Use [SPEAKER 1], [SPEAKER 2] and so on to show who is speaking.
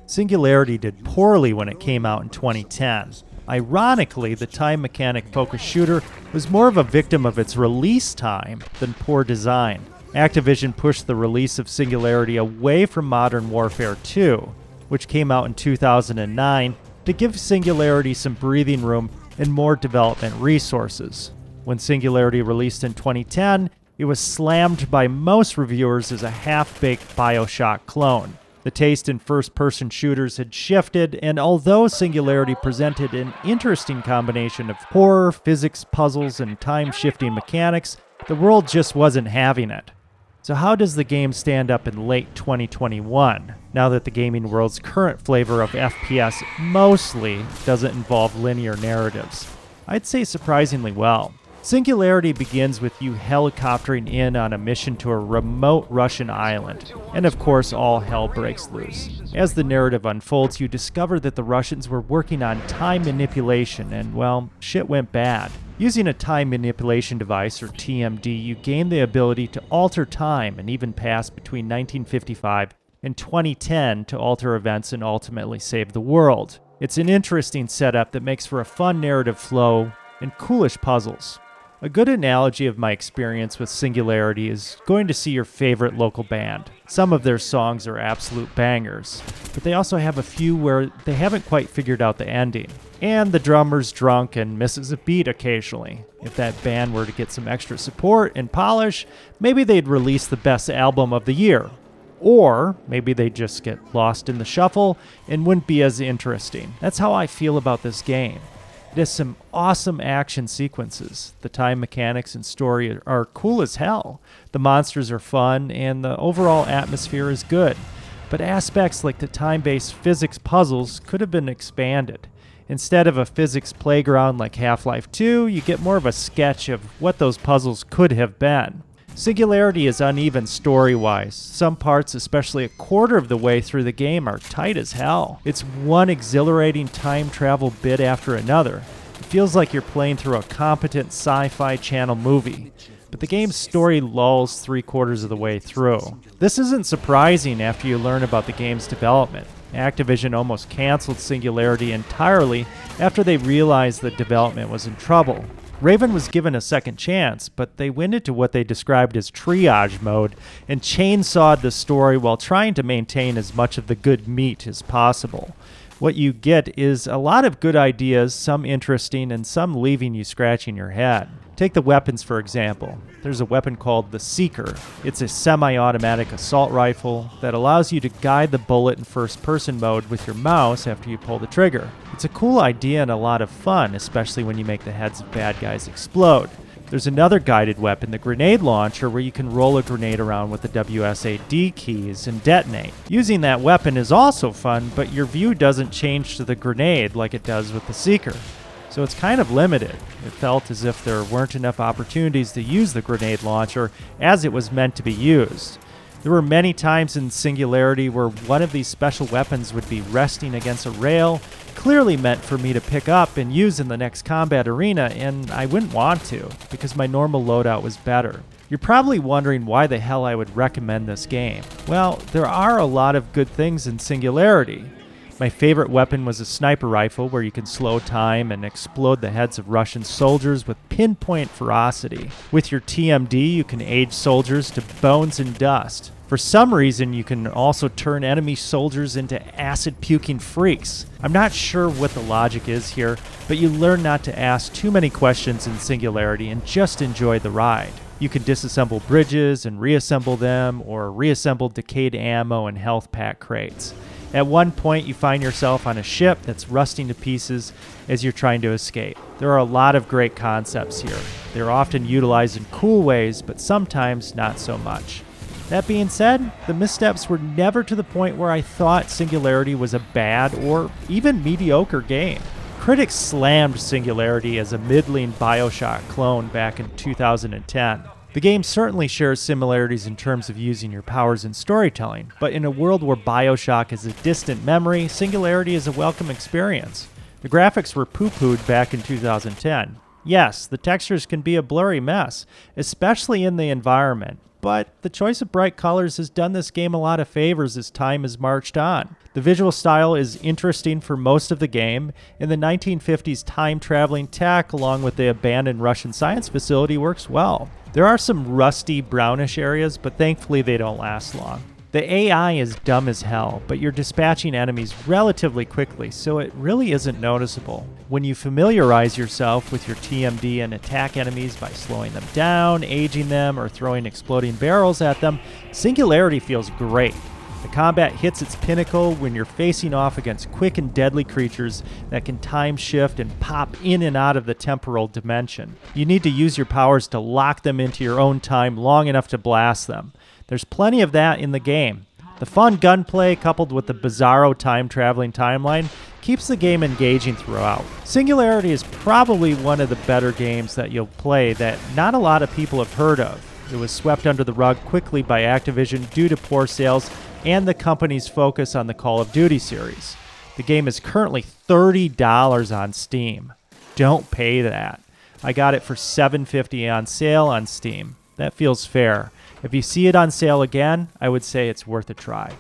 [SPEAKER 1] Singularity did poorly when it came out in 2010. Ironically, the time mechanic-focused shooter was more of a victim of its release time than poor design. Activision pushed the release of Singularity away from Modern Warfare 2, which came out in 2009, to give Singularity some breathing room and more development resources. When Singularity released in 2010, it was slammed by most reviewers as a half-baked Bioshock clone. The taste in first-person shooters had shifted, and although Singularity presented an interesting combination of horror, physics, puzzles, and time-shifting mechanics, the world just wasn't having it. So how does the game stand up in late 2021, now that the gaming world's current flavor of FPS mostly doesn't involve linear narratives? I'd say surprisingly well. Singularity begins with you helicoptering in on a mission to a remote Russian island, and of course all hell breaks loose. As the narrative unfolds, you discover that the Russians were working on time manipulation and, well, shit went bad. Using a time manipulation device, or TMD, you gain the ability to alter time and even pass between 1955 and 2010 to alter events and ultimately save the world. It's an interesting setup that makes for a fun narrative flow and coolish puzzles. A good analogy of my experience with Singularity is going to see your favorite local band. Some of their songs are absolute bangers, but they also have a few where they haven't quite figured out the ending. And the drummer's drunk and misses a beat occasionally. If that band were to get some extra support and polish, maybe they'd release the best album of the year. Or maybe they'd just get lost in the shuffle and wouldn't be as interesting. That's how I feel about this game. It has some awesome action sequences. The time mechanics and story are cool as hell. The monsters are fun, and the overall atmosphere is good. But aspects like the time-based physics puzzles could have been expanded. Instead of a physics playground like Half-Life 2, you get more of a sketch of what those puzzles could have been. Singularity is uneven story-wise. Some parts, especially a quarter of the way through the game, are tight as hell. It's one exhilarating time travel bit after another. It feels like you're playing through a competent sci-fi channel movie. But the game's story lulls 3/4 of the way through. This isn't surprising after you learn about the game's development. Activision almost canceled Singularity entirely after they realized that development was in trouble. Raven was given a second chance, but they went into what they described as triage mode and chainsawed the story while trying to maintain as much of the good meat as possible. What you get is a lot of good ideas, some interesting and some leaving you scratching your head. Take the weapons, for example. There's a weapon called the Seeker. It's a semi-automatic assault rifle that allows you to guide the bullet in first-person mode with your mouse after you pull the trigger. It's a cool idea and a lot of fun, especially when you make the heads of bad guys explode. There's another guided weapon, the grenade launcher, where you can roll a grenade around with the WSAD keys and detonate. Using that weapon is also fun, but your view doesn't change to the grenade like it does with the Seeker. So it's kind of limited. It felt as if there weren't enough opportunities to use the grenade launcher as it was meant to be used. There were many times in Singularity where one of these special weapons would be resting against a rail, clearly meant for me to pick up and use in the next combat arena, and I wouldn't want to, because my normal loadout was better. You're probably wondering why the hell I would recommend this game. Well, there are a lot of good things in Singularity. My favorite weapon was a sniper rifle where you can slow time and explode the heads of Russian soldiers with pinpoint ferocity. With your TMD, you can age soldiers to bones and dust. For some reason, you can also turn enemy soldiers into acid-puking freaks. I'm not sure what the logic is here, but you learn not to ask too many questions in Singularity and just enjoy the ride. You can disassemble bridges and reassemble them, or reassemble decayed ammo and health pack crates. At one point, you find yourself on a ship that's rusting to pieces as you're trying to escape. There are a lot of great concepts here. They're often utilized in cool ways, but sometimes not so much. That being said, the missteps were never to the point where I thought Singularity was a bad or even mediocre game. Critics slammed Singularity as a middling Bioshock clone back in 2010. The game certainly shares similarities in terms of using your powers in storytelling, but in a world where Bioshock is a distant memory, Singularity is a welcome experience. The graphics were poo-pooed back in 2010. Yes, the textures can be a blurry mess, especially in the environment, but the choice of bright colors has done this game a lot of favors as time has marched on. The visual style is interesting for most of the game, and the 1950s time-traveling tech along with the abandoned Russian science facility works well. There are some rusty, brownish areas, but thankfully they don't last long. The AI is dumb as hell, but you're dispatching enemies relatively quickly, so it really isn't noticeable. When you familiarize yourself with your TMD and attack enemies by slowing them down, aging them, or throwing exploding barrels at them, Singularity feels great. The combat hits its pinnacle when you're facing off against quick and deadly creatures that can time shift and pop in and out of the temporal dimension. You need to use your powers to lock them into your own time long enough to blast them. There's plenty of that in the game. The fun gunplay coupled with the bizarro time-traveling timeline keeps the game engaging throughout. Singularity is probably one of the better games that you'll play that not a lot of people have heard of. It was swept under the rug quickly by Activision due to poor sales and the company's focus on the Call of Duty series. The game is currently $30 on Steam. Don't pay that. I got it for $7.50 on sale on Steam. That feels fair. If you see it on sale again, I would say it's worth a try.